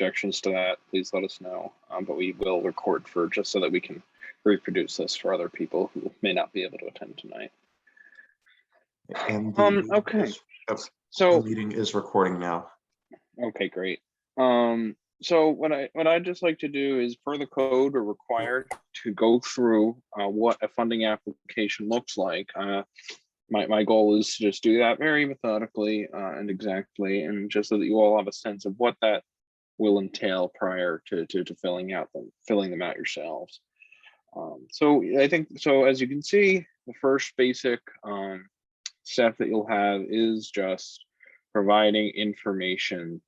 objections to that, please let us know. But we will record for just so that we can reproduce this for other people who may not be able to attend tonight. And okay. The meeting is recording now. Okay, great. So what I'd just like to do is, per the code, we're required to go through what a funding application looks like. My goal is to just do that very methodically and exactly, and just so that you all have a sense of what that will entail prior to filling them out yourselves. So I think, so as you can see, the first basic step that you'll have is just providing information.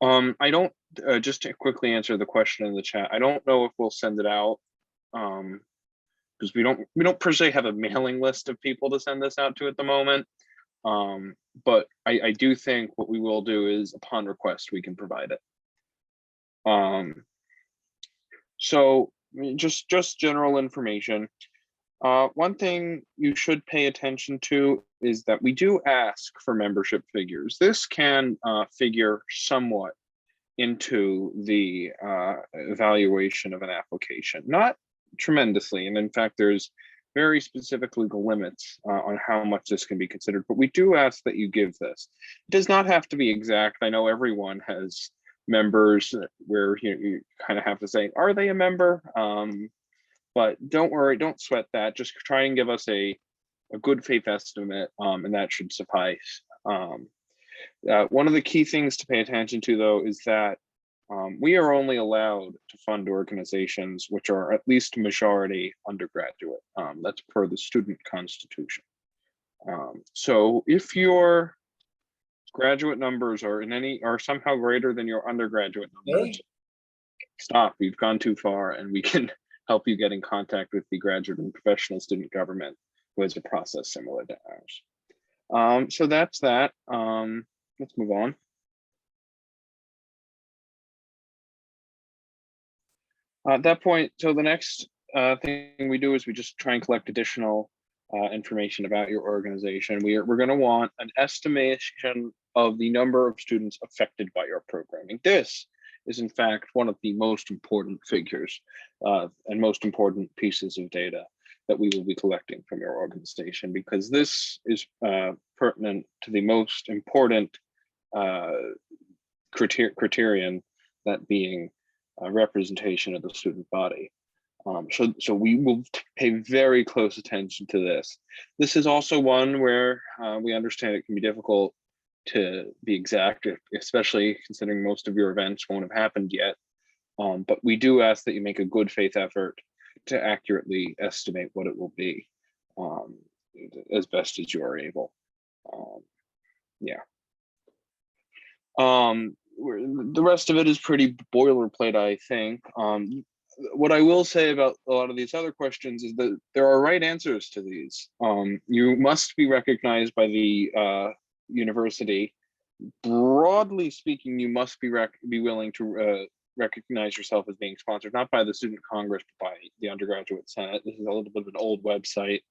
I don't, just to quickly answer the question in the chat, I don't know if we'll send it out because we don't per se have a mailing list of people to send this out to at the moment. But I do think what we will do is, upon request, we can provide it. So just general information. One thing you should pay attention to is that we do ask for membership figures. This can figure somewhat into the evaluation of an application, not tremendously. And in fact, there's very specific legal limits on how much this can be considered, but we do ask that you give this. It does not have to be exact. I know everyone has members where you kind of have to say, are they a member? But don't worry, don't sweat that. Just try and give us a good faith estimate, and that should suffice. One of the key things to pay attention to, though, is that we are only allowed to fund organizations which are at least majority undergraduate. That's per the student constitution. So if your graduate numbers are somehow greater than your undergraduate numbers, stop, you've gone too far, and we can help you get in contact with the graduate and professional student government, who has a process similar to ours. So that's that. Let's move on. At that point, so the next thing we do is we just try and collect additional information about your organization. We're going to want an estimation of the number of students affected by your programming. This is in fact one of the most important figures and most important pieces of data that we will be collecting from your organization, because this is pertinent to the most important criterion, that being representation of the student body. So we will pay very close attention to this. This is also one where we understand it can be difficult to be exact, especially considering most of your events won't have happened yet. But we do ask that you make a good faith effort to accurately estimate what it will be, as best as you are able. The rest of it is pretty boilerplate, I think. What I will say about a lot of these other questions is that there are right answers to these. You must be recognized by the university. Broadly speaking, you must be willing to recognize yourself as being sponsored, not by the Student Congress, but by the Undergraduate Senate. This is a little bit of an old website.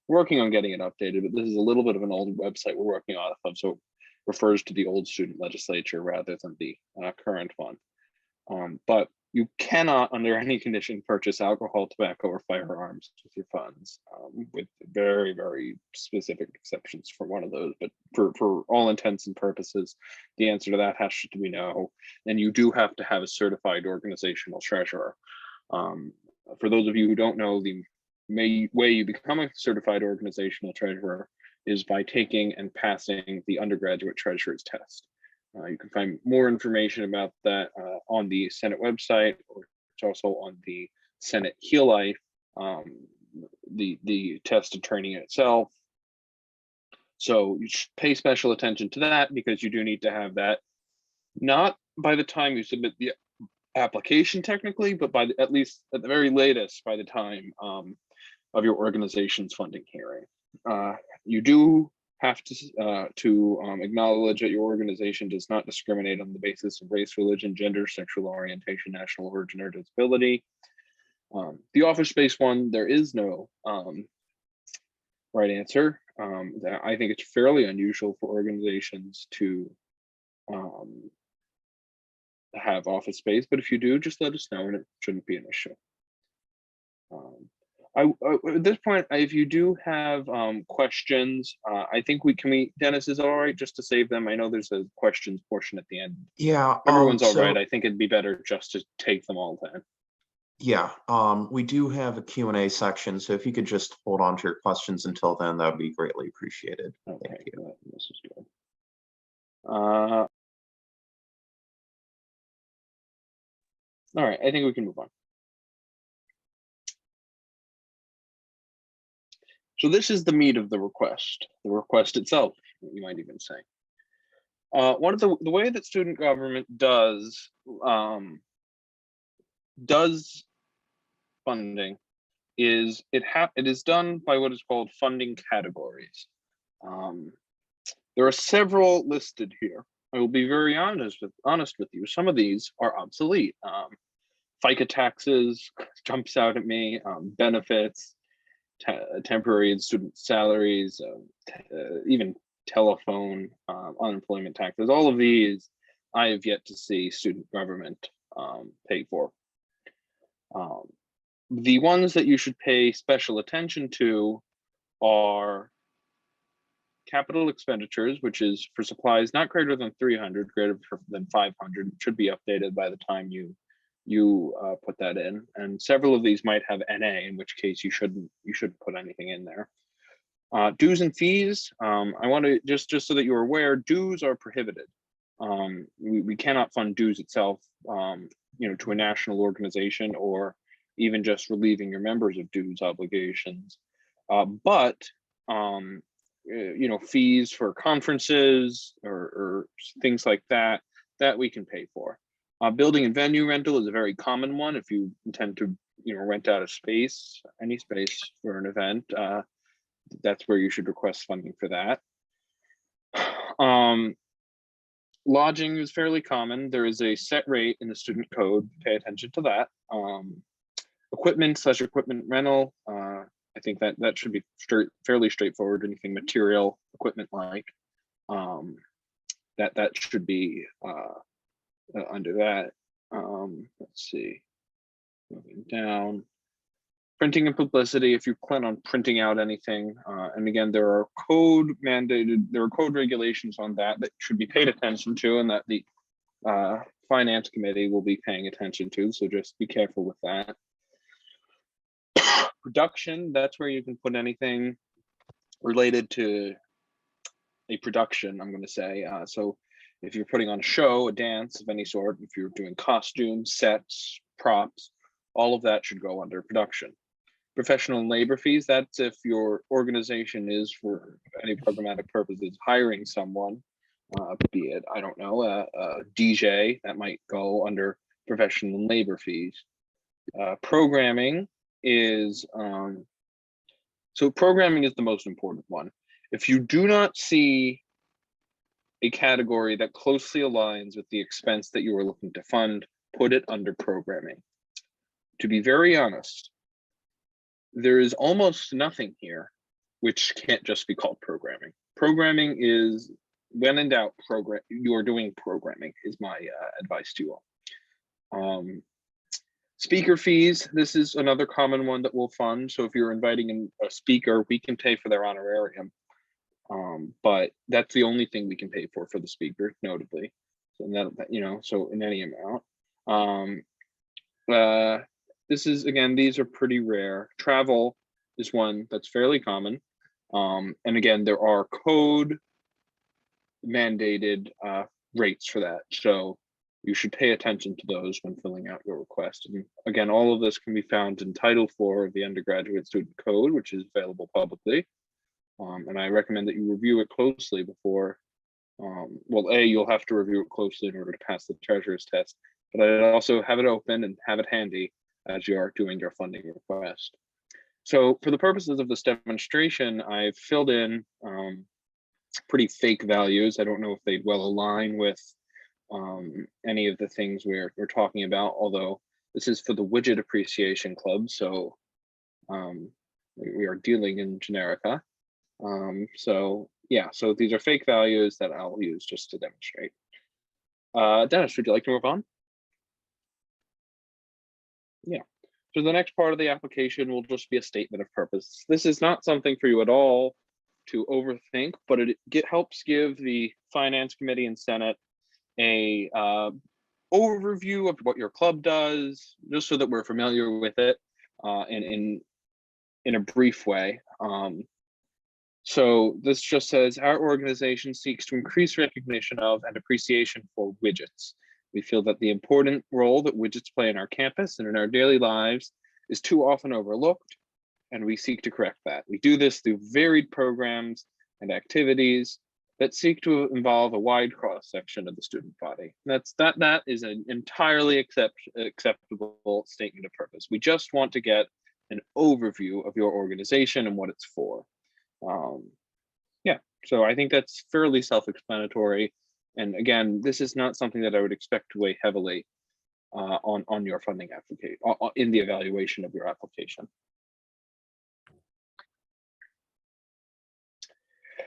We're working on getting it updated, but this is a little bit of an old website we're working off of, so it refers to the old student legislature rather than the current one. But you cannot, under any condition, purchase alcohol, tobacco, or firearms with your funds, with very, very specific exceptions for one of those. But for all intents and purposes, the answer to that has to be no. And you do have to have a certified organizational treasurer. For those of you who don't know, the way you become a certified organizational treasurer is by taking and passing the undergraduate treasurer's test. You can find more information about that on the Senate website, or it's also on the Senate HEAL Life, the test and training itself. So you should pay special attention to that, because you do need to have that, not by the time you submit the application technically, but by at least at the very latest by the time of your organization's funding hearing. You do have to acknowledge that your organization does not discriminate on the basis of race, religion, gender, sexual orientation, national origin, or disability. The office space one, there is no right answer. I think it's fairly unusual for organizations to have office space, but if you do, just let us know and it shouldn't be an issue. At this point, if you do have questions, I think Dennis, is it all right just to save them? I know there's a questions portion at the end. Yeah. Everyone's all so right. I think it'd be better just to take them all then. Yeah, we do have a Q&A section, so if you could just hold on to your questions until then, that would be greatly appreciated. Okay, Thank you. this is good. All right, I think we can move on. So this is the meat of the request itself, you might even say. One of the way that student government does funding is it is done by what is called funding categories. There are several listed here. I will be very honest with you. Some of these are obsolete. FICA taxes jumps out at me. Benefits, temporary and student salaries, even telephone, unemployment taxes. All of these I have yet to see student government pay for. The ones that you should pay special attention to are capital expenditures, which is for supplies not greater than 300, greater than 500. It should be updated by the time you put that in. And several of these might have NA, in which case you shouldn't put anything in there. Dues and fees. I want to just so that you're aware, dues are prohibited. We cannot fund dues itself, to a national organization or even just relieving your members of dues obligations. But fees for conferences or things like that we can pay for. Building and venue rental is a very common one. If you intend to rent out a space, any space for an event, that's where you should request funding for that. Lodging is fairly common. There is a set rate in the student code. Pay attention to that. Equipment/equipment rental. I think that should be fairly straightforward. Anything material, equipment like that should be under that. Let's see. Moving down. Printing and publicity, if you plan on printing out anything, and again, there are code regulations on that should be paid attention to, and that the finance committee will be paying attention to, so just be careful with that. Production, that's where you can put anything related to a production, I'm going to say. So if you're putting on a show, a dance of any sort, if you're doing costumes, sets, props, all of that should go under production. Professional and labor fees, that's if your organization is, for any programmatic purposes, hiring someone, be it, I don't know, a DJ, that might go under professional and labor fees. Programming is, so programming is the most important one. If you do not see a category that closely aligns with the expense that you are looking to fund, put it under programming. To be very honest, there is almost nothing here which can't just be called programming. Programming is, when in doubt, you are doing programming, is my advice to you all. Speaker fees, this is another common one that we'll fund. So if you're inviting in a speaker, we can pay for their honorarium. But that's the only thing we can pay for the speaker, notably. So that, so in any amount. This is, again, these are pretty rare. Travel is one that's fairly common. And again, there are code mandated rates for that. So you should pay attention to those when filling out your request. And again, all of this can be found in Title IV of the Undergraduate Student Code, which is available publicly. And I recommend that you review it closely before, you'll have to review it closely in order to pass the treasurer's test, but I'd also have it open and have it handy as you are doing your funding request. So for the purposes of this demonstration, I've filled in pretty fake values. I don't know if they'd well align with any of the things we're talking about, although this is for the Widget Appreciation Club, so we are dealing in generica. So these are fake values that I'll use just to demonstrate. Dennis, would you like to move on? So the next part of the application will just be a statement of purpose. This is not something for you at all to overthink, but it helps give the Finance Committee and Senate a overview of what your club does, just so that we're familiar with it in a brief way. So this just says our organization seeks to increase recognition of and appreciation for widgets. We feel that the important role that widgets play in our campus and in our daily lives is too often overlooked, and we seek to correct that. We do this through varied programs and activities that seek to involve a wide cross-section of the student body. That is an entirely acceptable statement of purpose. We just want to get an overview of your organization and what it's for. Yeah, so I think that's fairly self-explanatory. And again, this is not something that I would expect to weigh heavily on your funding application, in the evaluation of your application.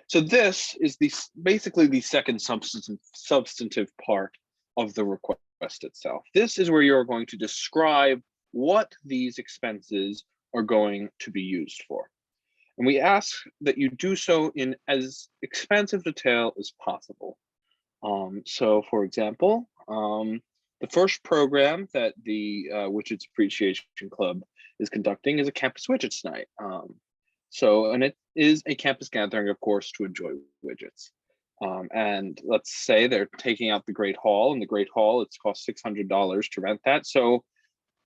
So this is basically the second substantive part of the request itself. This is where you're going to describe what these expenses are going to be used for. And we ask that you do so in as expansive detail as possible. So for example, the first program that the Widgets Appreciation Club is conducting is a Campus Widgets Night. And it is a campus gathering, of course, to enjoy widgets. And let's say they're taking out the Great Hall, and the Great Hall, it's cost $600 to rent that. So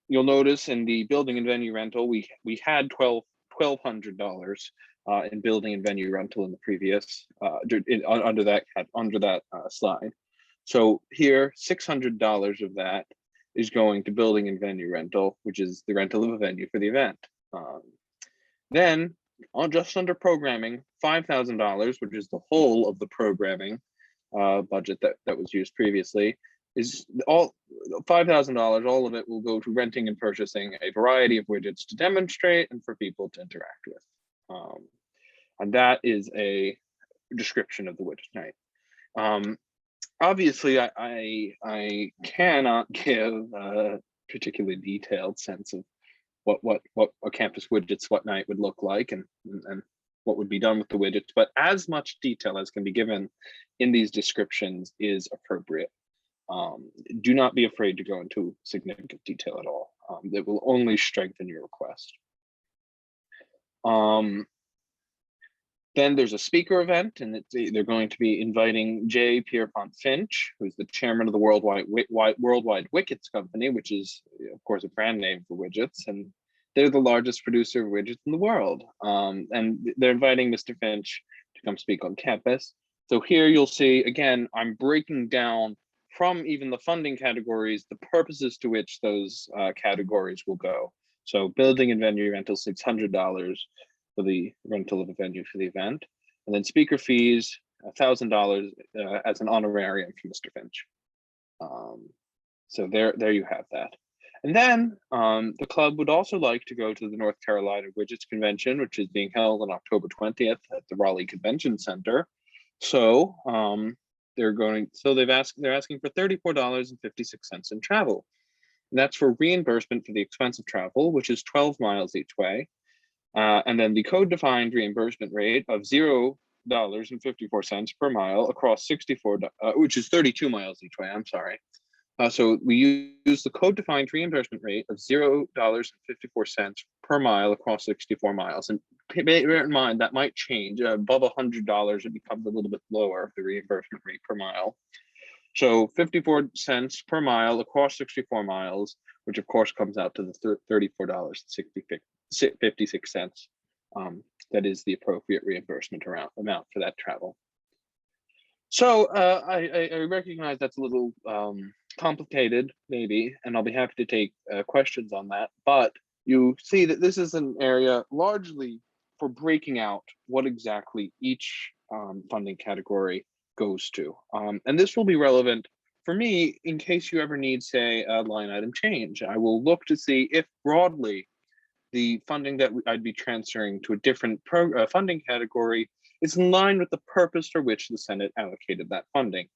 you'll notice in the building and venue rental, we had $1,200 in building and venue rental in the previous under that slide. So here, $600 of that is going to building and venue rental, which is the rental of a venue for the event. Then just under programming, $5,000, which is the whole of the programming budget that was used previously, is all $5,000. All of it will go to renting and purchasing a variety of widgets to demonstrate and for people to interact with. And that is a description of the widget night. Obviously, I cannot give a particularly detailed sense of what a campus widgets what night would look like and what would be done with the widgets, but as much detail as can be given in these descriptions is appropriate. Do not be afraid to go into significant detail at all. That will only strengthen your request. Then there's a speaker event, and they're going to be inviting Jay Pierpont Finch, who's the chairman of the Worldwide Wickets Company, which is, of course, a brand name for widgets, and they're the largest producer of widgets in the world. And they're inviting Mr. Finch to come speak on campus. So here you'll see, again, I'm breaking down from even the funding categories, the purposes to which those categories will go. So building and venue rental, $600 for the rental of a venue for the event. And then speaker fees, $1,000 as an honorarium for Mr. Finch. So there you have that. And then the club would also like to go to the North Carolina Widgets Convention, which is being held on October 20th at the Raleigh Convention Center. So they're asking for $34.56 in travel. And that's for reimbursement for the expense of travel, which is 12 miles each way. And then the code-defined reimbursement rate of $0.54 per mile across 64, which is 32 miles each way, I'm sorry. So we use the code-defined reimbursement rate of $0.54 per mile across 64 miles. And bear in mind, that might change. Above $100, it becomes a little bit lower, the reimbursement rate per mile. So 54 cents per mile across 64 miles, which of course comes out to the $34.56. That is the appropriate reimbursement amount for that travel. So I recognize that's a little complicated, maybe, and I'll be happy to take questions on that. But you see that this is an area largely for breaking out what exactly each funding category goes to. And this will be relevant for me in case you ever need, say, a line item change. I will look to see if broadly the funding that I'd be transferring to a different funding category is in line with the purpose for which the Senate allocated that funding.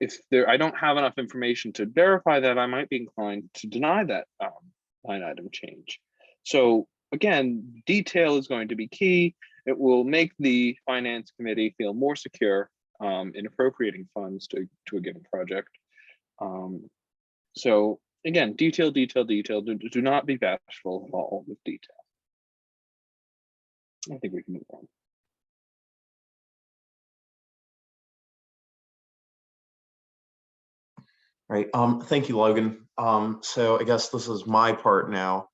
I don't have enough information to verify that, I might be inclined to deny that line item change. So again, detail is going to be key. It will make the finance committee feel more secure in appropriating funds to a given project. So again, detail, detail, detail. Do not be bashful at all with detail. I think we can move on. Right. Thank you, Logan. So I guess this is my part now.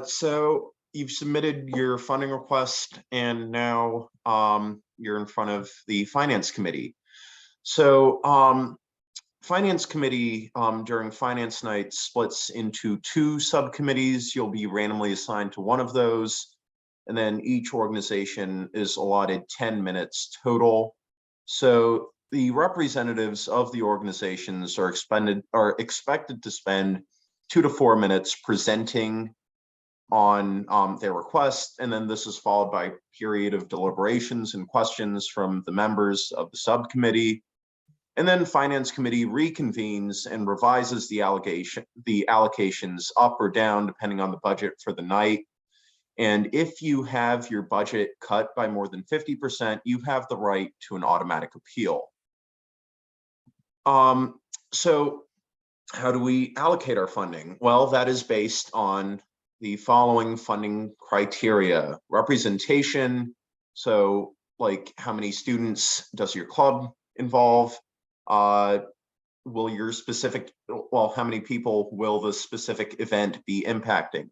So you've submitted your funding request and now you're in front of the Finance Committee. So Finance Committee during Finance Night splits into 2 subcommittees. You'll be randomly assigned to one of those, and then each organization is allotted 10 minutes total. So the representatives of the organizations are expected to spend 2 to 4 minutes presenting on their request, and then this is followed by a period of deliberations and questions from the members of the subcommittee. And then Finance Committee reconvenes and revises the allocations up or down depending on the budget for the night. And if you have your budget cut by more than 50%, you have the right to an automatic appeal. So how do we allocate our funding? Well, that is based on the following funding criteria: representation. So like, how many students does your club involve? Will your specific, well, how many people will the specific event be impacting?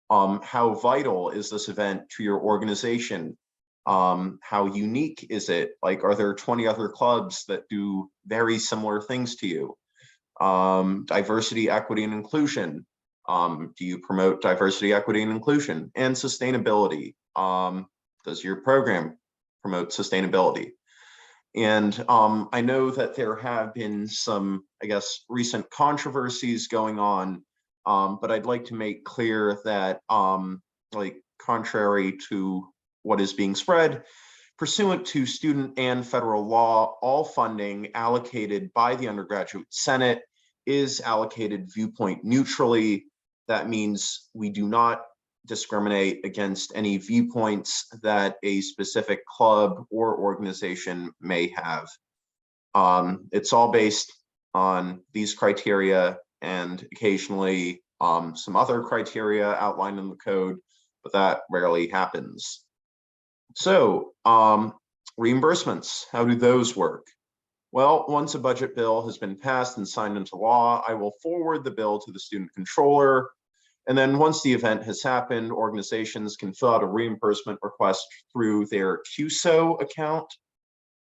How vital is this event to your organization? How unique is it? Like, are there 20 other clubs that do very similar things to you? Diversity, equity, and inclusion. Do you promote diversity, equity, and inclusion? And sustainability. Does your program promote sustainability? And I know that there have been some, I guess, recent controversies going on, but I'd like to make clear that, like, contrary to what is being spread, pursuant to student and federal law, all funding allocated by the undergraduate senate is allocated viewpoint neutrally. That means we do not discriminate against any viewpoints that a specific club or organization may have. It's all based on these criteria and occasionally some other criteria outlined in the code, but that rarely happens. So reimbursements, how do those work? Well, once a budget bill has been passed and signed into law, I will forward the bill to the student controller. And then once the event has happened, organizations can fill out a reimbursement request through their QSO account.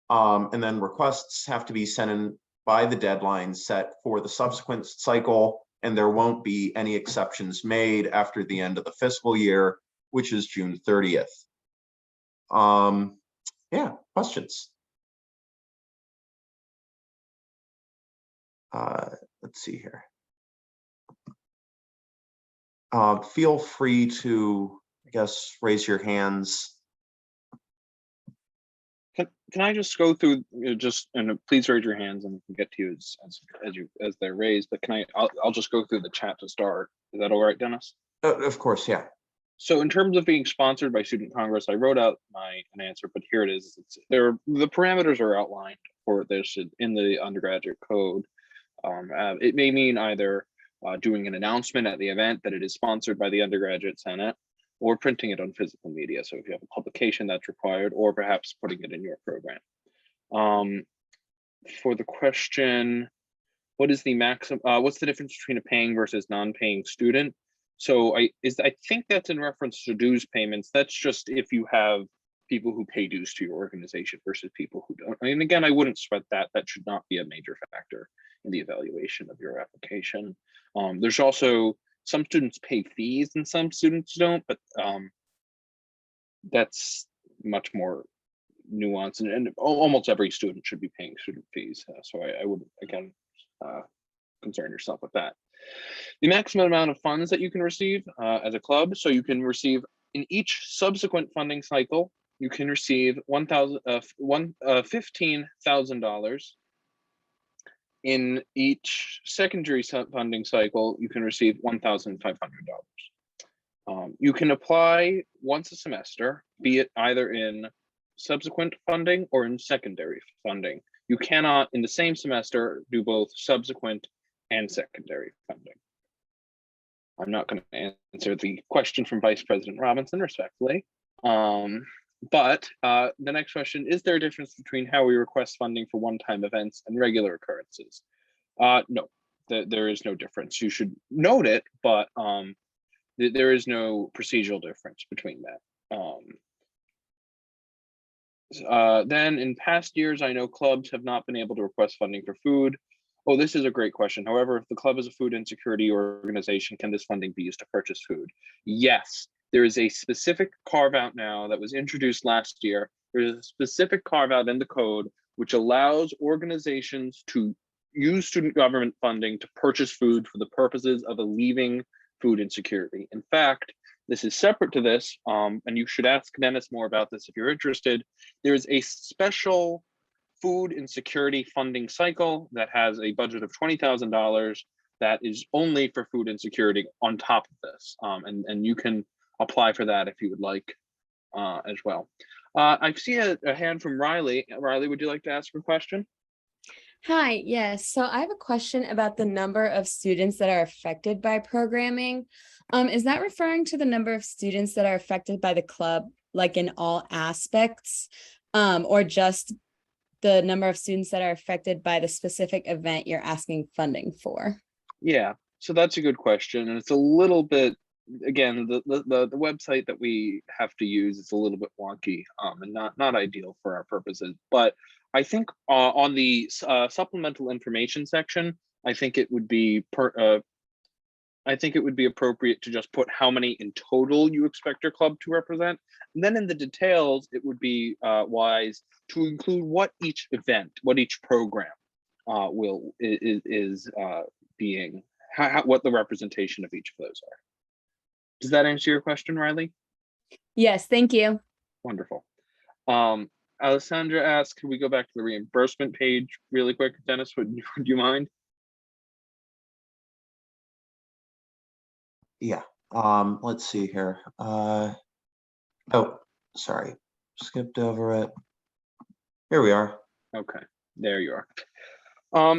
And then requests have to be sent in by the deadline set for the subsequent cycle, and there won't be any exceptions made after the end of the fiscal year, which is June 30th. Yeah, questions? Let's see here. Feel free to, I guess, raise your hands. Can I just go through and please raise your hands and we can get to you as they're raised, but I'll just go through the chat to start. Is that all right, Dennis? Of course, yeah. So in terms of being sponsored by Student Congress, I wrote out an answer, but here it is. The parameters are outlined for this in the undergraduate code. It may mean either doing an announcement at the event that it is sponsored by the undergraduate senate, or printing it on physical media. So if you have a publication that's required, or perhaps putting it in your program. For the question, what is the maximum? What's the difference between a paying versus non-paying student? So I think that's in reference to dues payments. That's just if you have people who pay dues to your organization versus people who don't. And again, I wouldn't sweat that. That should not be a major factor in the evaluation of your application. There's also some students pay fees and some students don't, but that's much more nuanced, and almost every student should be paying student fees. So I would, again, concern yourself with that. The maximum amount of funds that you can receive as a club, so you can receive in each subsequent funding cycle, you can receive $15,000 In each secondary funding cycle, you can receive $1,500. You can apply once a semester, be it either in subsequent funding or in secondary funding. You cannot, in the same semester, do both subsequent and secondary funding. I'm not going to answer the question from Vice President Robinson respectfully. But the next question, is there a difference between how we request funding for one-time events and regular occurrences? No, there is no difference. You should note it, but there is no procedural difference between that. Then in past years, I know clubs have not been able to request funding for food. Oh, this is a great question. However, if the club is a food insecurity organization, can this funding be used to purchase food? Yes, there is a specific carve out now that was introduced last year. There's a specific carve out in the code which allows organizations to use student government funding to purchase food for the purposes of alleviating food insecurity. In fact, this is separate to this, and you should ask Dennis more about this if you're interested. There's a special food insecurity funding cycle that has a budget of $20,000 that is only for food insecurity on top of this. And you can apply for that if you would like as well. I see a hand from Riley. Riley, would you like to ask a question? Hi, yes. So I have a question about the number of students that are affected by programming. Is that referring to the number of students that are affected by the club, like in all aspects, or just the number of students that are affected by the specific event you're asking funding for? Yeah, so that's a good question. And it's a little bit, again, the website that we have to use is a little bit wonky and not ideal for our purposes. But I think on the supplemental information section, I think it would be appropriate to just put how many in total you expect your club to represent. And then in the details, it would be wise to include what each event, what each program is being, what the representation of each of those are. Does that answer your question, Riley? Yes, thank you. Wonderful. Alessandra asked, can we go back to the reimbursement page really quick? Dennis, would you mind? Yeah, let's see here. Oh, sorry, skipped over it. Here we are. Okay, there you are.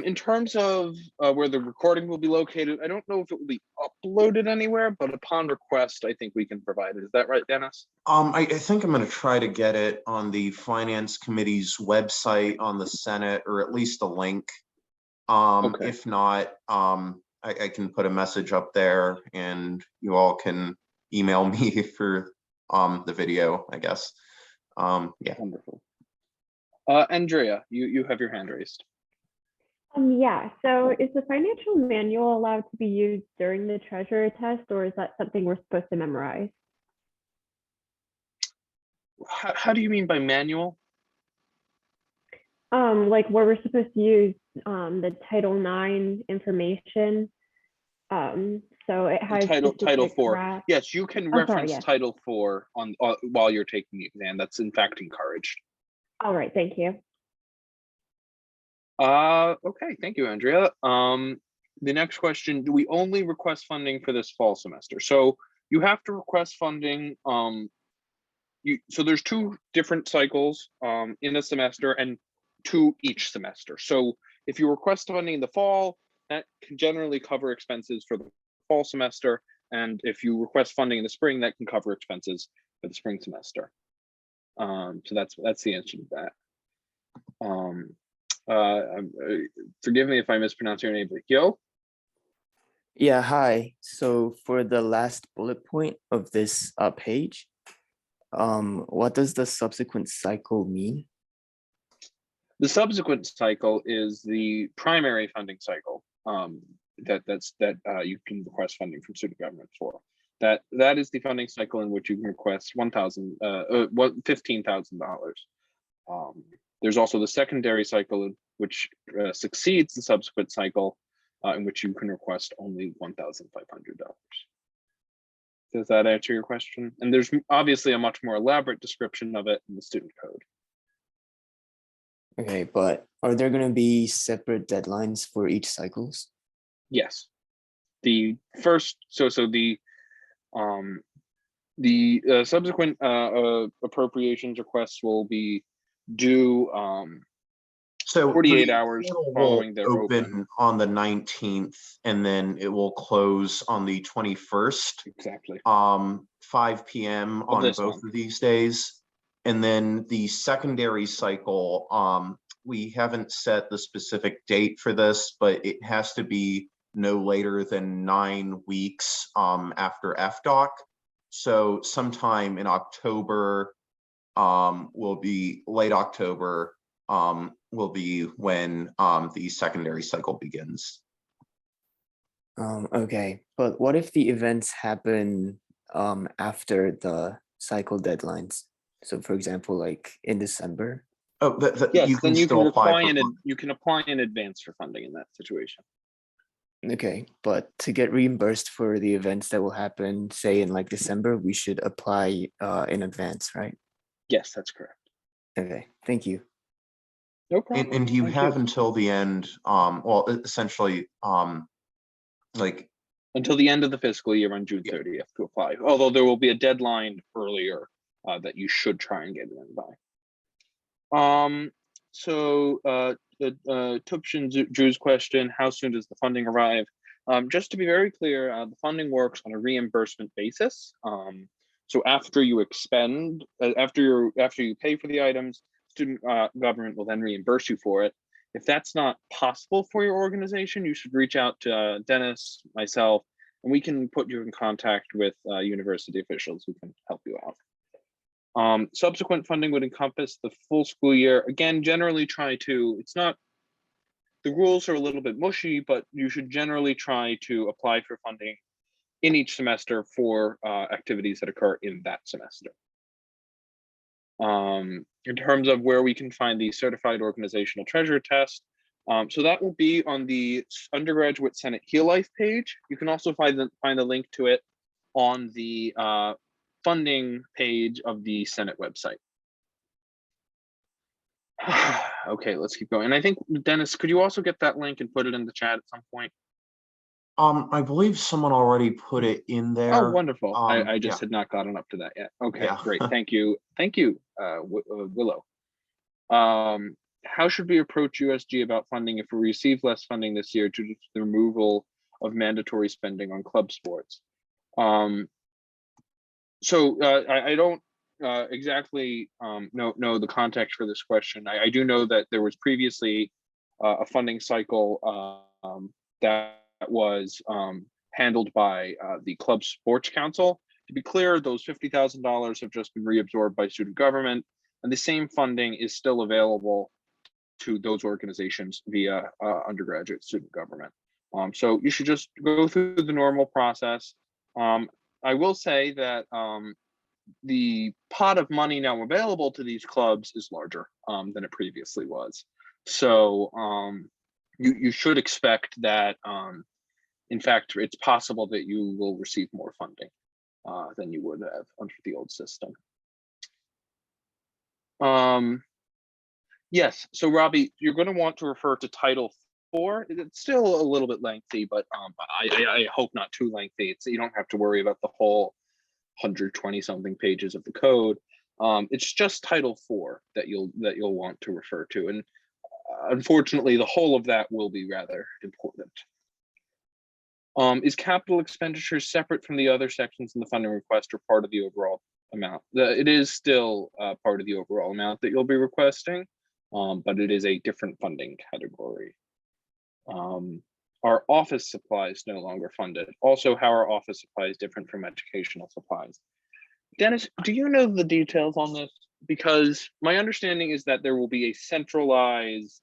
In terms of where the recording will be located, I don't know if it will be uploaded anywhere, but upon request, I think we can provide it. Is that right, Dennis? I think I'm going to try to get it on the Finance Committee's website on the Senate, or at least a link. Okay. If not, I can put a message up there and you all can email me for the video, I guess. Yeah. Wonderful. Andrea, you have your hand raised. Yeah, so is the financial manual allowed to be used during the treasurer test, or is that something we're supposed to memorize? How do you mean by manual? Like where we're supposed to use the Title IX information. So it has Title specific 4. graphs. Yes, you can Oh, sorry, reference yes. Title 4 on while you're taking the exam. That's in fact encouraged. All right, thank you. Okay, thank you, Andrea. The next question, do we only request funding for this fall semester? So you have to request funding. So there's 2 different cycles in a semester and 2 each semester. So if you request funding in the fall, that can generally cover expenses for the fall semester. And if you request funding in the spring, that can cover expenses for the spring semester. So that's the answer to that. Forgive me if I mispronounce your name, but Yo? Yeah, hi. So for the last bullet point of this page, what does the subsequent cycle mean? The subsequent cycle is the primary funding cycle that you can request funding from student government for. That is the funding cycle in which you can request $15,000. There's also the secondary cycle, which succeeds the subsequent cycle, in which you can request only $1,500. Does that answer your question? And there's obviously a much more elaborate description of it in the student code. Okay, but are there gonna be separate deadlines for each cycles? Yes. The first, so the subsequent appropriations requests will be due So 48 the hours portal will following their open. open on the 19th, and then it will close on the 21st, Exactly. 5 p.m. Of on this both month. of these days. And then the secondary cycle, we haven't set the specific date for this, but it has to be no later than 9 weeks after FDOC. So sometime in October, will be late October, will be when the secondary cycle begins. Okay, but what if the events happen after the cycle deadlines? So for example, like in December? Oh, Yes, you then can you still can apply apply for in funding. you can apply in advance for funding in that situation. Okay, but to get reimbursed for the events that will happen, say in like December, we should apply in advance, right? Yes, that's correct. Okay, thank you. No problem. And you Thank have until the end, well, essentially, like, until the end of the fiscal year on June Yeah. 30th to apply, although there will be a deadline earlier that you should try and get it in by. Tupshin Drew's question, how soon does the funding arrive? Just to be very clear, the funding works on a reimbursement basis. So after you expend, after you pay for the items, student government will then reimburse you for it. If that's not possible for your organization, you should reach out to Dennis, myself, and we can put you in contact with university officials who can help you out. Subsequent funding would encompass the full school year. Again, generally try to, it's not, the rules are a little bit mushy, but you should generally try to apply for funding in each semester for activities that occur in that semester. In terms of where we can find the certified organizational treasurer test, so that will be on the undergraduate Senate Heal Life page. You can also find the link to it on the funding page of the Senate website. Okay, let's keep going. And I think, Dennis, could you also get that link and put it in the chat at some point? I believe someone already put it in there. Oh, wonderful. I just yeah. had not gotten up to that yet. Okay, Yeah. great. Thank you. Thank you, Willow. How should we approach USG about funding if we receive less funding this year due to the removal of mandatory spending on club sports? I don't exactly know the context for this question. I do know that there was previously a funding cycle that was handled by the Club Sports Council. To be clear, those $50,000 have just been reabsorbed by student government, and the same funding is still available to those organizations via undergraduate student government. So you should just go through the normal process. I will say that the pot of money now available to these clubs is larger than it previously was. So you should expect that, in fact, it's possible that you will receive more funding than you would have under the old system. Yes, so Robbie, you're going to want to refer to Title 4. It's still a little bit lengthy, but I hope not too lengthy. You don't have to worry about the whole 120 something pages of the code. It's just Title 4 that you'll want to refer to, and unfortunately, the whole of that will be rather important. Is capital expenditures separate from the other sections in the funding request or part of the overall amount? It is still part of the overall amount that you'll be requesting, but it is a different funding category. Are office supplies no longer funded? Also, how are office supplies different from educational supplies? Dennis, do you know the details on this? Because my understanding is that there will be a centralized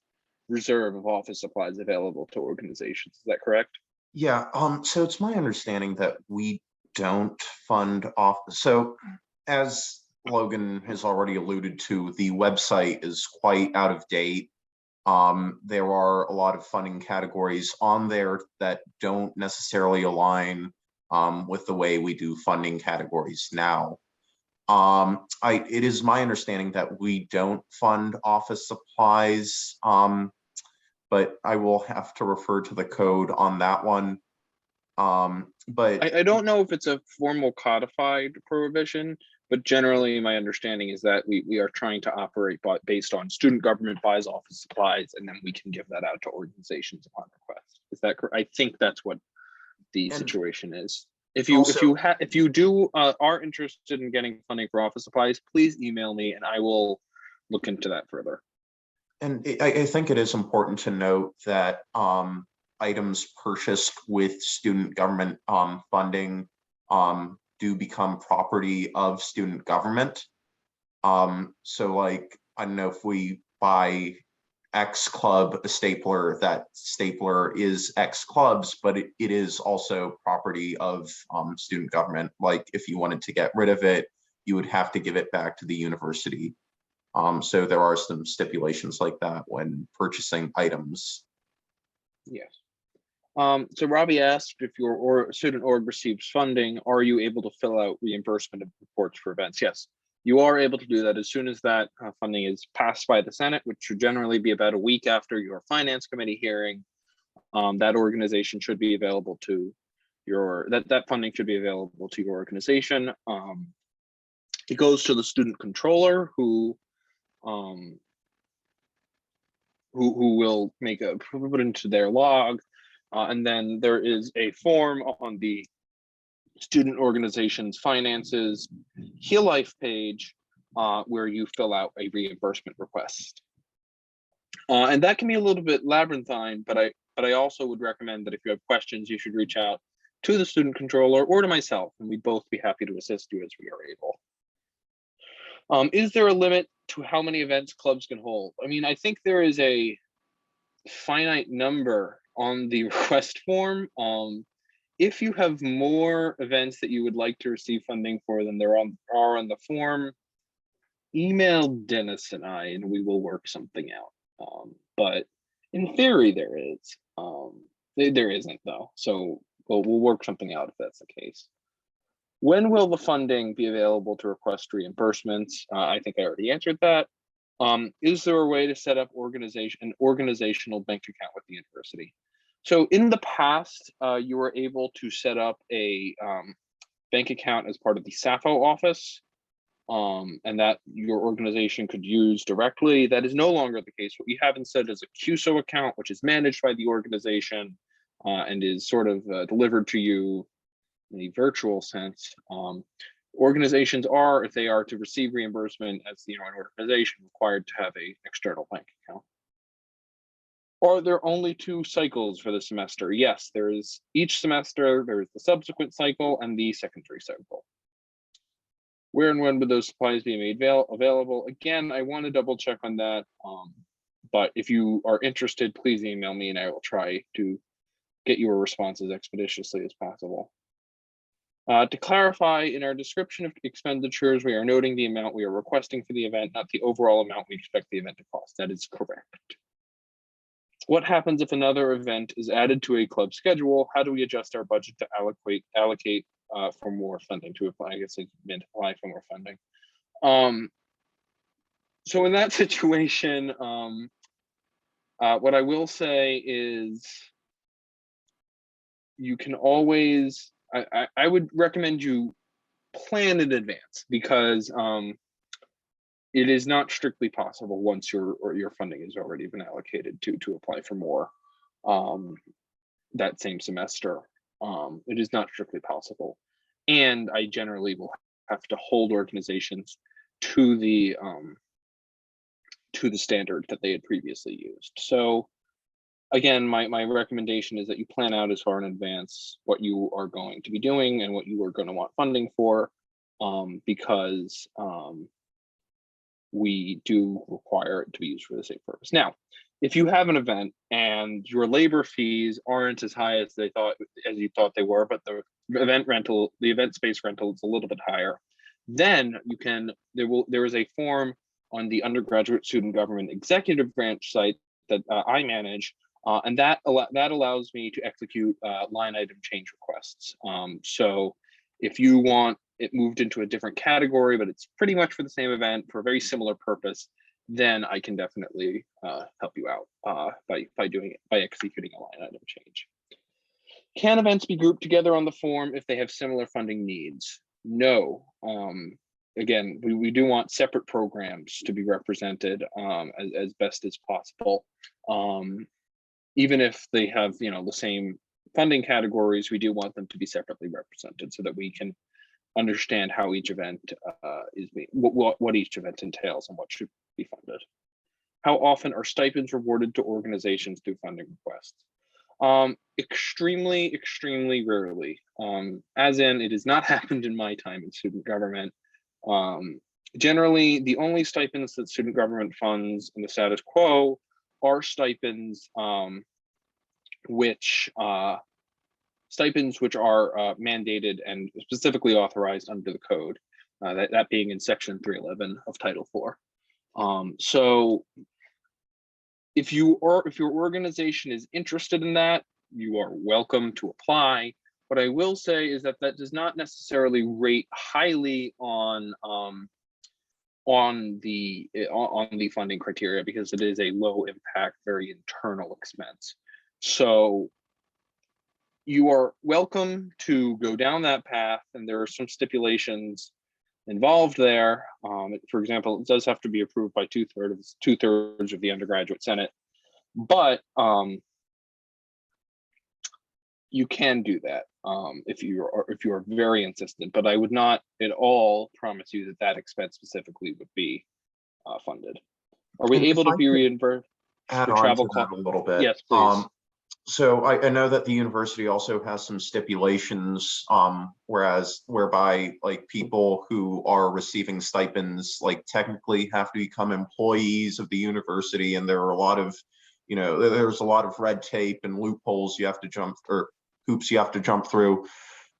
reserve of office supplies available to organizations. Is that correct? Yeah, so it's my understanding that we don't fund off. So as Logan has already alluded to, the website is quite out of date. There are a lot of funding categories on there that don't necessarily align with the way we do funding categories now. It is my understanding that we don't fund office supplies. But I will have to refer to the code on that one. But I don't know if it's a formal codified prohibition, but generally my understanding is that we are trying to operate based on student government buys office supplies, and then we can give that out to organizations upon request. Is that correct? I think that's what the And situation is. If you do are interested in getting funding for office supplies, please email me and I will look into that further. And I think it is important to note that items purchased with student government funding do become property of student government. So like, I don't know, if we buy X club a stapler, that stapler is X clubs, but it is also property of student government. Like if you wanted to get rid of it, you would have to give it back to the university. So there are some stipulations like that when purchasing items. Yes. So Robbie asked if your student org receives funding, are you able to fill out reimbursement of reports for events? Yes, you are able to do that as soon as that funding is passed by the Senate, which should generally be about a week after your finance committee hearing. That organization should be available to that funding should be available to your organization. It goes to the student controller who will put into their log. And then there is a form on the student organization's finances Heal Life page where you fill out a reimbursement request. And that can be a little bit labyrinthine, but I also would recommend that if you have questions, you should reach out to the student controller or to myself, and we'd both be happy to assist you as we are able. Is there a limit to how many events clubs can hold? I mean, I think there is a finite number on the request form. If you have more events that you would like to receive funding for than there are on the form, email Dennis and I, and we will work something out. But in theory, there is. There isn't though, so we'll work something out if that's the case. When will the funding be available to request reimbursements? I think I already answered that. Is there a way to set up an organizational bank account with the university? So in the past, you were able to set up a bank account as part of the SAFO office, and that your organization could use directly. That is no longer the case. What we have instead is a CUSO account, which is managed by the organization and is sort of delivered to you in a virtual sense. Organizations are, if they are to receive reimbursement as an organization, required to have an external bank account. Are there only 2 cycles for the semester? Yes, there is. Each semester, there is the subsequent cycle and the secondary cycle. Where and when would those supplies be made available? Again, I want to double check on that. But if you are interested, please email me and I will try to get your response as expeditiously as possible. To clarify, in our description of expenditures, we are noting the amount we are requesting for the event, not the overall amount we expect the event to cost. That is correct. What happens if another event is added to a club schedule? How do we adjust our budget to allocate for more funding to apply? I guess it's meant to apply for more funding. So in that situation, what I will say is you can always, I would recommend you plan in advance, because it is not strictly possible once your funding has already been allocated to apply for more that same semester. It is not strictly possible. And I generally will have to hold organizations to the standard that they had previously used. So again, my recommendation is that you plan out as far in advance what you are going to be doing and what you are going to want funding for, because we do require it to be used for the same purpose. Now, if you have an event and your labor fees aren't as high as you thought they were, but the event space rental is a little bit higher, then there is a form on the undergraduate student government executive branch site that I manage, and that allows me to execute line item change requests. So if you want it moved into a different category, but it's pretty much for the same event for a very similar purpose, then I can definitely help you out by doing it, by executing a line item change. Can events be grouped together on the form if they have similar funding needs? No. Again, we do want separate programs to be represented as best as possible. Even if they have, you know, the same funding categories, we do want them to be separately represented so that we can understand how each event is being, what each event entails and what should be funded. How often are stipends rewarded to organizations through funding requests? Extremely rarely. As in, it has not happened in my time in student government. Generally, the only stipends that student government funds in the status quo are stipends which are mandated and specifically authorized under the code, that being in section 311 of Title IV. So if your organization is interested in that, you are welcome to apply. What I will say is that that does not necessarily rate highly on the funding criteria, because it is a low impact, very internal expense. So you are welcome to go down that path, and there are some stipulations involved there. For example, it does have to be approved by two-thirds of the undergraduate senate, but you can do that if you are very insistent. But I would not at all promise you that that expense specifically would be funded. Are we And able if to I be could reimbursed add for on travel to that costs? a little bit. Yes, please. So I know that the university also has some stipulations, whereby like people who are receiving stipends like technically have to become employees of the university, and there are a lot of, you know, there's a lot of red tape and loopholes you have to jump, or hoops you have to jump through.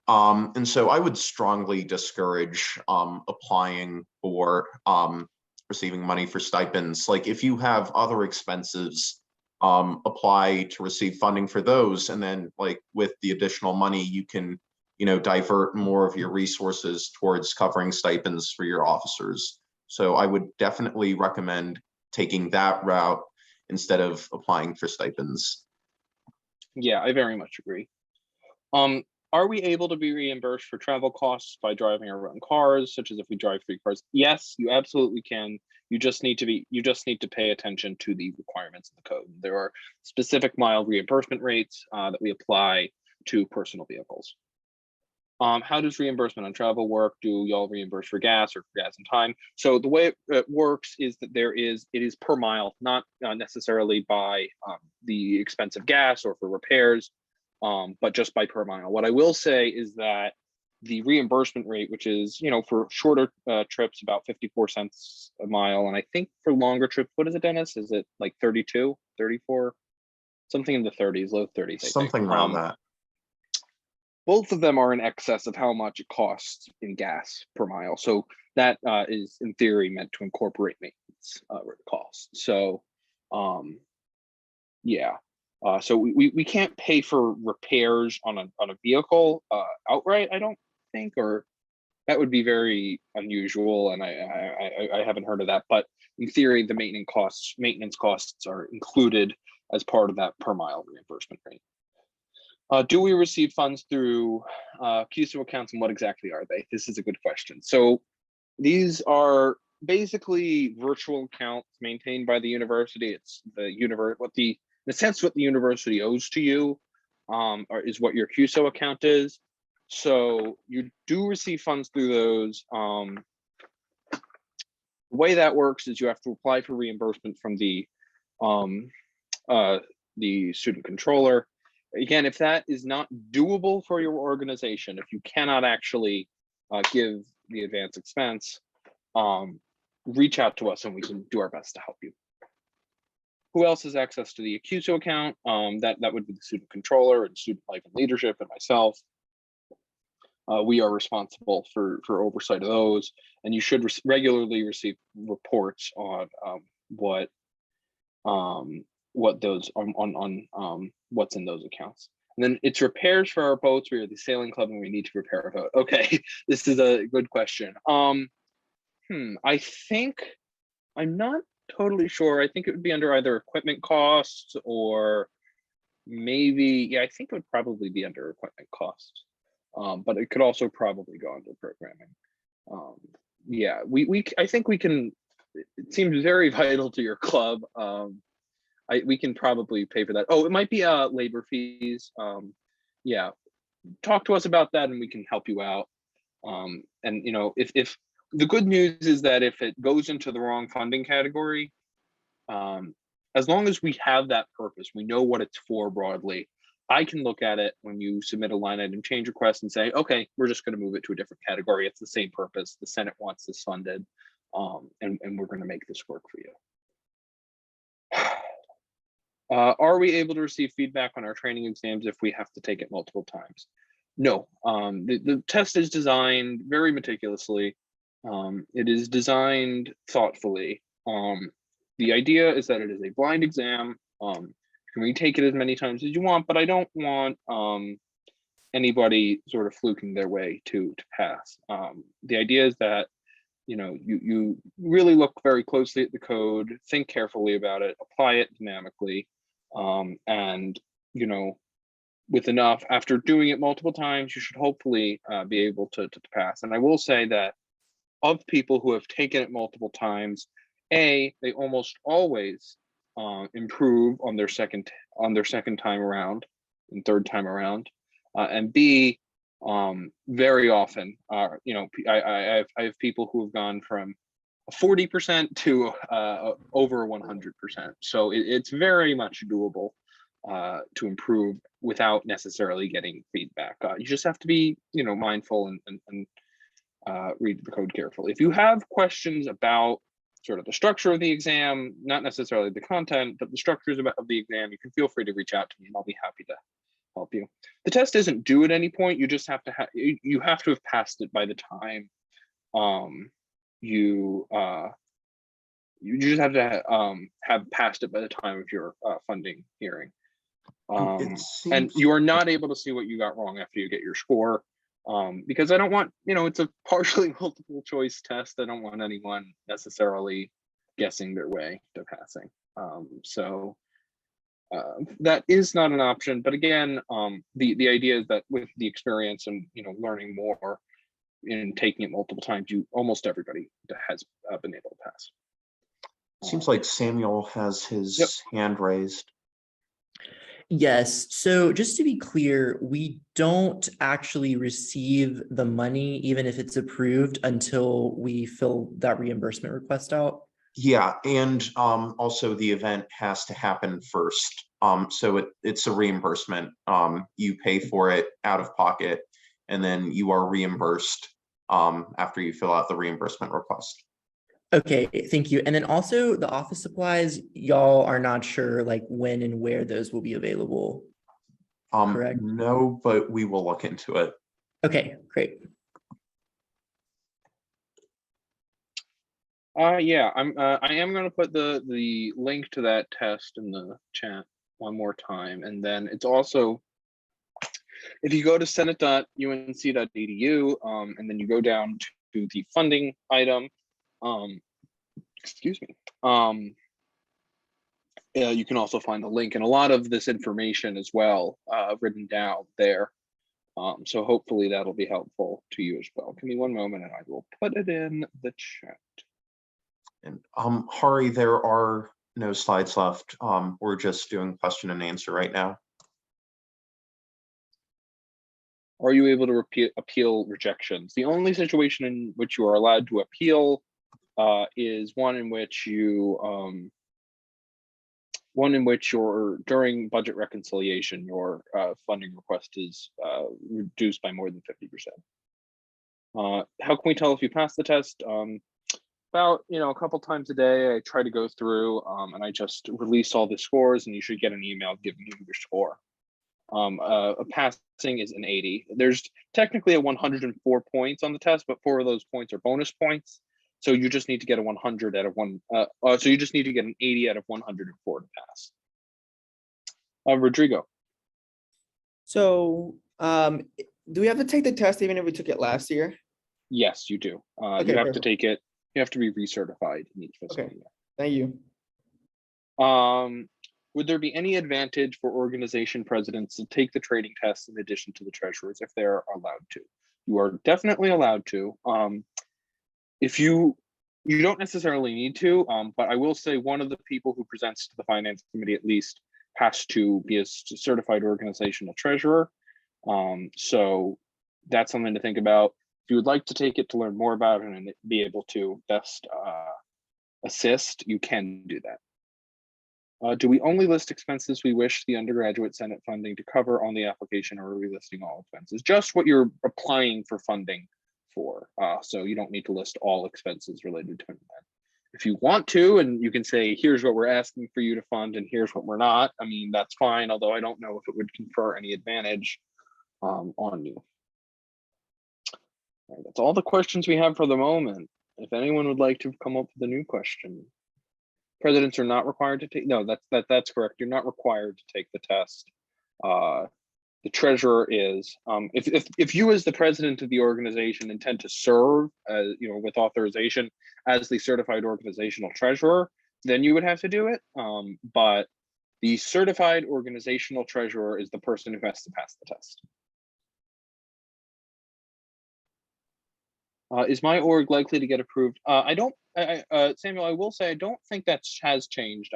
And so I would strongly discourage applying for receiving money for stipends. Like if you have other expenses, apply to receive funding for those, and then like with the additional money you can, you know, divert more of your resources towards covering stipends for your officers. So I would definitely recommend taking that route instead of applying for stipends. Yeah, I very much agree. Are we able to be reimbursed for travel costs by driving our own cars, such as if we drive 3 cars? Yes, you absolutely can. You just need to pay attention to the requirements of the code. There are specific mile reimbursement rates that we apply to personal vehicles. How does reimbursement on travel work? Do y'all reimburse for gas or for gas and time? So the way it works is that it is per mile, not necessarily by the expense of gas or for repairs, but just by per mile. What I will say is that the reimbursement rate, which is, you know, for shorter trips, about 54 cents a mile. And I think for longer trips, what is it, Dennis? Is it like 32, 34? Something in the 30s, low 30s, I think. Something around that. Both of them are in excess of how much it costs in gas per mile. So that is in theory meant to incorporate maintenance costs. So yeah. So we can't pay for repairs on a vehicle outright, I don't think, or that would be very unusual, and I haven't heard of that. But in theory, the maintenance costs are included as part of that per mile reimbursement rate. Do we receive funds through CUSO accounts, and what exactly are they? This is a good question. So these are basically virtual accounts maintained by the university. It's in a sense, what the university owes to you is what your CUSO account is. So you do receive funds through those. The way that works is you have to apply for reimbursement from the student controller. Again, if that is not doable for your organization, if you cannot actually give the advance expense, reach out to us and we can do our best to help you. Who else has access to the CUSO account? That would be the student controller and student life and leadership and myself. We are responsible for oversight of those, and you should regularly receive reports on what those on what's in those accounts. And then it's repairs for our boats. We are the sailing club and we need to repair a boat. Okay, this is a good question. I think, I'm not totally sure. I think it would be under either equipment costs or maybe, yeah, I think it would probably be under equipment costs. But it could also probably go under programming. Yeah, I think we can, it seems very vital to your club. We can probably pay for that. Oh, it might be labor fees. Yeah, talk to us about that and we can help you out. And you know, if the good news is that if it goes into the wrong funding category, as long as we have that purpose, we know what it's for broadly, I can look at it when you submit a line item change request and say, okay, we're just going to move it to a different category. It's the same purpose. The Senate wants this funded, and we're going to make this work for you. Are we able to receive feedback on our training exams if we have to take it multiple times? No, the test is designed very meticulously. It is designed thoughtfully. The idea is that it is a blind exam. You can retake it as many times as you want, but I don't want anybody sort of fluking their way to pass. The idea is that, you know, you really look very closely at the code, think carefully about it, apply it dynamically, and, you know, with enough, after doing it multiple times, you should hopefully be able to pass. And I will say that of people who have taken it multiple times, they almost always improve on their second time around and third time around, and B, very often, you know, I have people who have gone from 40% to over 100%. So it's very much doable to improve without necessarily getting feedback. You just have to be, you know, mindful and read the code carefully. If you have questions about sort of the structure of the exam, not necessarily the content, but the structures of the exam, you can feel free to reach out to me and I'll be happy to help you. The test isn't due at any point. You just have to you have to have passed it by the time you just have to have passed it by the time of your funding hearing. And you are not able to see what you got wrong after you get your score, because I don't want, you know, it's a partially multiple choice test. I don't want anyone necessarily guessing their way to passing. So that is not an option. But again, the idea is that with the experience and, you know, learning more and taking it multiple times, almost everybody has been able to pass. Seems like Samuel has his hand raised. Yes. So just to be clear, we don't actually receive the money, even if it's approved, until we fill that reimbursement request out. Yeah, and also the event has to happen first. So it's a reimbursement. You pay for it out of pocket, and then you are reimbursed after you fill out the reimbursement request. Okay, thank you. And then also the office supplies, y'all are not sure like when and where those will be available. Correct? No, but we will look into it. Okay, great. Yeah, I am going to put the link to that test in the chat one more time, and then it's also, if you go to senate.unc.edu, and then you go down to the funding item, excuse me, you can also find the link and a lot of this information as well written down there. So hopefully that'll be helpful to you as well. Give me one moment and I will put it in the chat. And Hari, there are no slides left. We're just doing question and answer right now. Are you able to appeal rejections? The only situation in which you are allowed to appeal is one in which your during budget reconciliation, your funding request is reduced by more than 50%. How can we tell if you passed the test? About, you know, a couple times a day, I try to go through and I just release all the scores, and you should get an email giving you your score. A passing is an 80. There's technically a 104 points on the test, but 4 of those points are bonus points. So you just need to get a 100 out of so you just need to get an 80 out of 104 to pass. Rodrigo. So, do we have to take the test even if we took it last year? Yes, you do. Okay, You have to perfect. take it, you have to be recertified in each fiscal Okay. year. Thank you. Would there be any advantage for organization presidents to take the trading test in addition to the treasurers if they're allowed to? You are definitely allowed to. If you don't necessarily need to, but I will say one of the people who presents to the finance committee at least has to be a certified organizational treasurer. So that's something to think about. If you would like to take it to learn more about it and be able to best assist, you can do that. Do we only list expenses we wish the undergraduate Senate funding to cover on the application, or are we listing all expenses? Just what you're applying for funding for. So you don't need to list all expenses related to an event. If you want to, and you can say, here's what we're asking for you to fund and here's what we're not, I mean, that's fine, although I don't know if it would confer any advantage on you. All right, that's all the questions we have for the moment. If anyone would like to come up with a new question. Presidents are not required to take, no, that's correct. You're not required to take the test. The treasurer is. If you as the president of the organization intend to serve, with authorization as the certified organizational treasurer, then you would have to do it. But the certified organizational treasurer is the person who has to pass the test. Is my org likely to get approved? Samuel, I will say I don't think that has changed.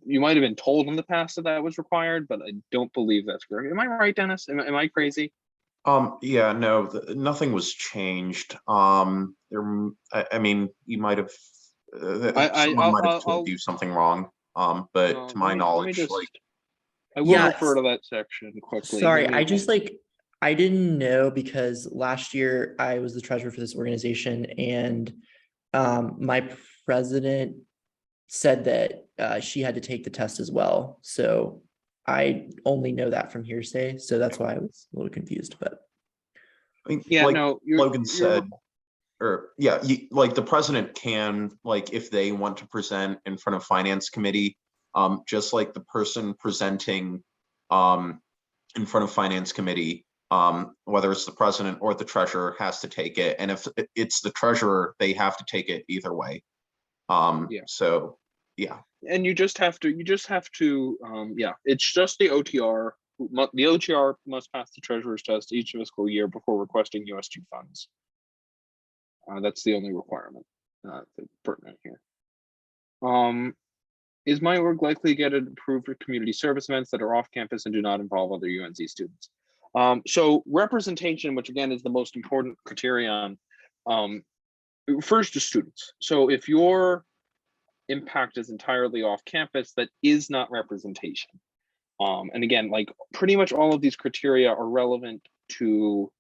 You might have been told in the past that was required, but I don't believe that's correct. Am I right, Dennis? Am I crazy? Yeah, no, nothing was changed. I mean, you might have, someone might have told you something wrong. But to my knowledge, like, I will Yeah. refer to that section quickly. Sorry, I didn't know because last year I was the treasurer for this organization and my president said that she had to take the test as well. So I only know that from hearsay. So that's why I was a little confused, but I mean, Yeah, like no, Logan said, or yeah, like the president can, like, if they want to present in front of finance committee, just like the person presenting in front of finance committee, whether it's the president or the treasurer has to take it. And if it's the treasurer, they have to take it either way. Yeah. So yeah. And you just have to, yeah, it's just the OTR. The OTR must pass the treasurer's test each fiscal year before requesting USG funds. That's the only requirement that's pertinent here. Is my org likely to get it approved for community service events that are off campus and do not involve other UNC students? So representation, which again is the most important criterion, refers to students. So if your impact is entirely off campus, that is not representation. And again, like pretty much all of these criteria are relevant to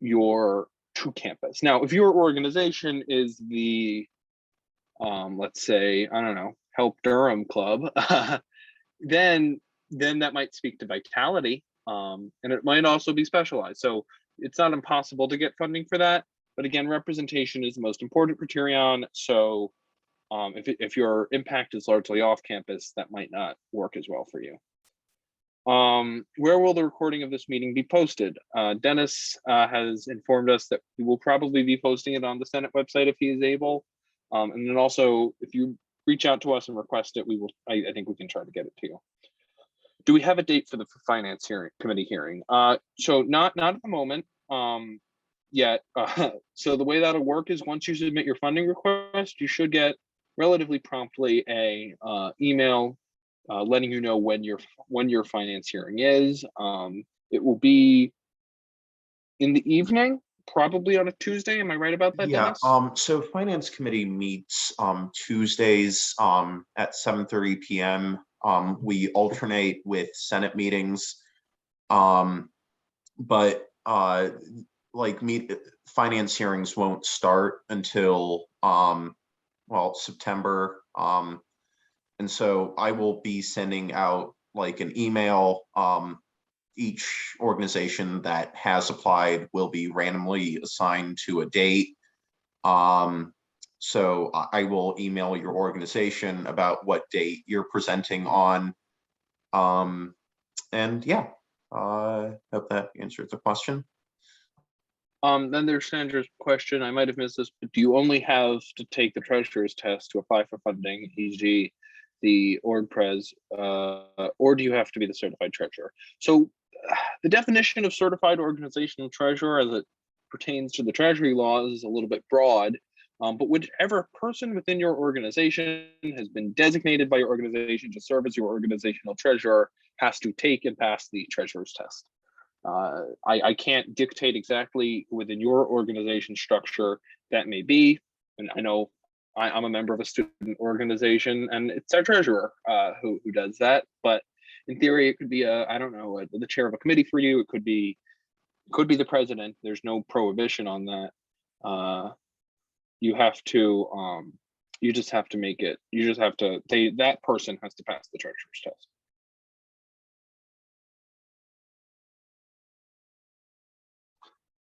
your campus. Now, if your organization is the, let's say, I don't know, Help Durham Club, then that might speak to vitality, and it might also be specialized. So it's not impossible to get funding for that. But again, representation is the most important criterion. So if your impact is largely off campus, that might not work as well for you. Where will the recording of this meeting be posted? Dennis has informed us that we will probably be posting it on the Senate website if he is able. And then also, if you reach out to us and request it, we will. I think we can try to get it to you. Do we have a date for the finance committee hearing? So not at the moment yet. So the way that'll work is once you submit your funding request, you should get relatively promptly a email letting you know when your finance hearing is. It will be in the evening, probably on a Tuesday. Am I right about that, Yeah. Dennis? So finance committee meets Tuesdays at 7:30 p.m. We alternate with Senate meetings, but like finance hearings won't start until September. And so I will be sending out like an email. Each organization that has applied will be randomly assigned to a date. So I will email your organization about what date you're presenting on. And yeah, Hope that answers the question. Then there's Sandra's question. I might have missed this, but do you only have to take the treasurer's test to apply for funding, e.g. the org pres, or do you have to be the certified treasurer? So the definition of certified organizational treasurer as it pertains to the treasury laws is a little bit broad, but whichever person within your organization has been designated by your organization to serve as your organizational treasurer has to take and pass the treasurer's test. I can't dictate exactly within your organization structure that may be, and I know I'm a member of a student organization and it's our treasurer who does that, but in theory it could be I don't know, the chair of a committee for you, it could be the president. There's no prohibition on that. You have to you just have to make it, that person has to pass the treasurer's test.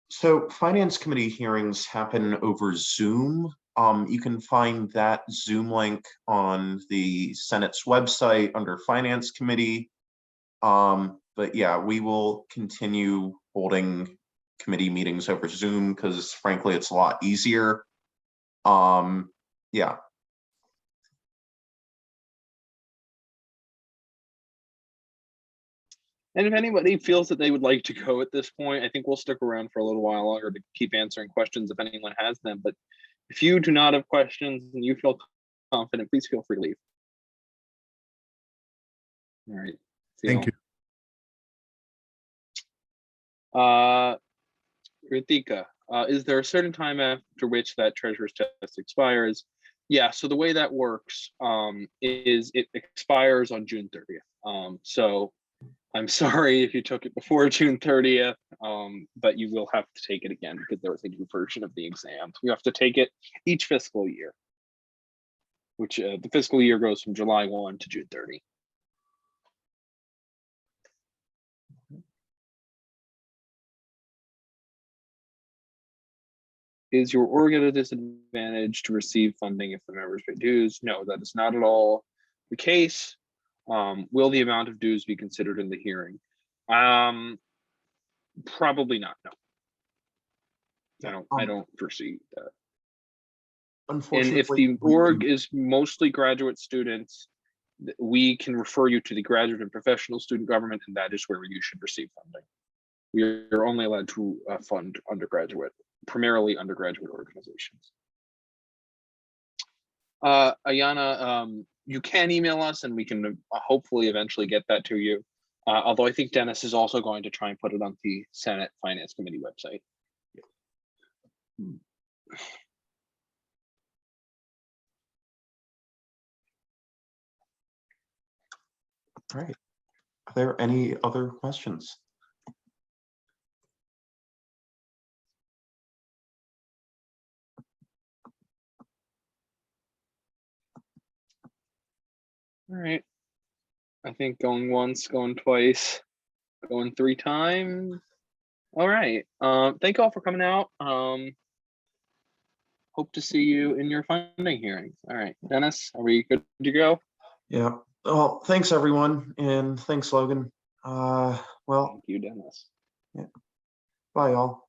So finance committee hearings happen over Zoom. You can find that Zoom link on the Senate's website under finance committee. But yeah, we will continue holding committee meetings over Zoom because frankly, it's a lot easier. Yeah. And if anybody feels that they would like to go at this point, I think we'll stick around for a little while longer to keep answering questions if anyone has them. But if you do not have questions and you feel confident, please feel free to leave. All right. Thank you. Ritika, is there a certain time after which that treasurer's test expires? Yeah, so the way that works is it expires on June 30th. So I'm sorry if you took it before June 30th, but you will have to take it again because there was a new version of the exam. You have to take it each fiscal year, which the fiscal year goes from July 1 to June 30. Is your org at a disadvantage to receive funding if the members pay dues? No, that is not at all the case. Will the amount of dues be considered in the hearing? Probably not, no. I don't foresee that. And if Unfortunately, the org is mostly graduate students, we can refer you to the graduate and professional student government, and that is where you should receive funding. We are only allowed to fund undergraduate, primarily undergraduate organizations. Ayana, you can email us and we can hopefully eventually get that to you. Although I think Dennis is also going to try and put it on the Senate Finance Committee website. all right. Are there any other questions? All right. I think going once, going twice, going 3 times. All right. Thank you all for coming out. Hope to see you in your funding hearings. All right, Dennis, are we good to go? Yeah. Well, thanks everyone, and thanks Logan. Well, Thank you, Dennis. bye y'all.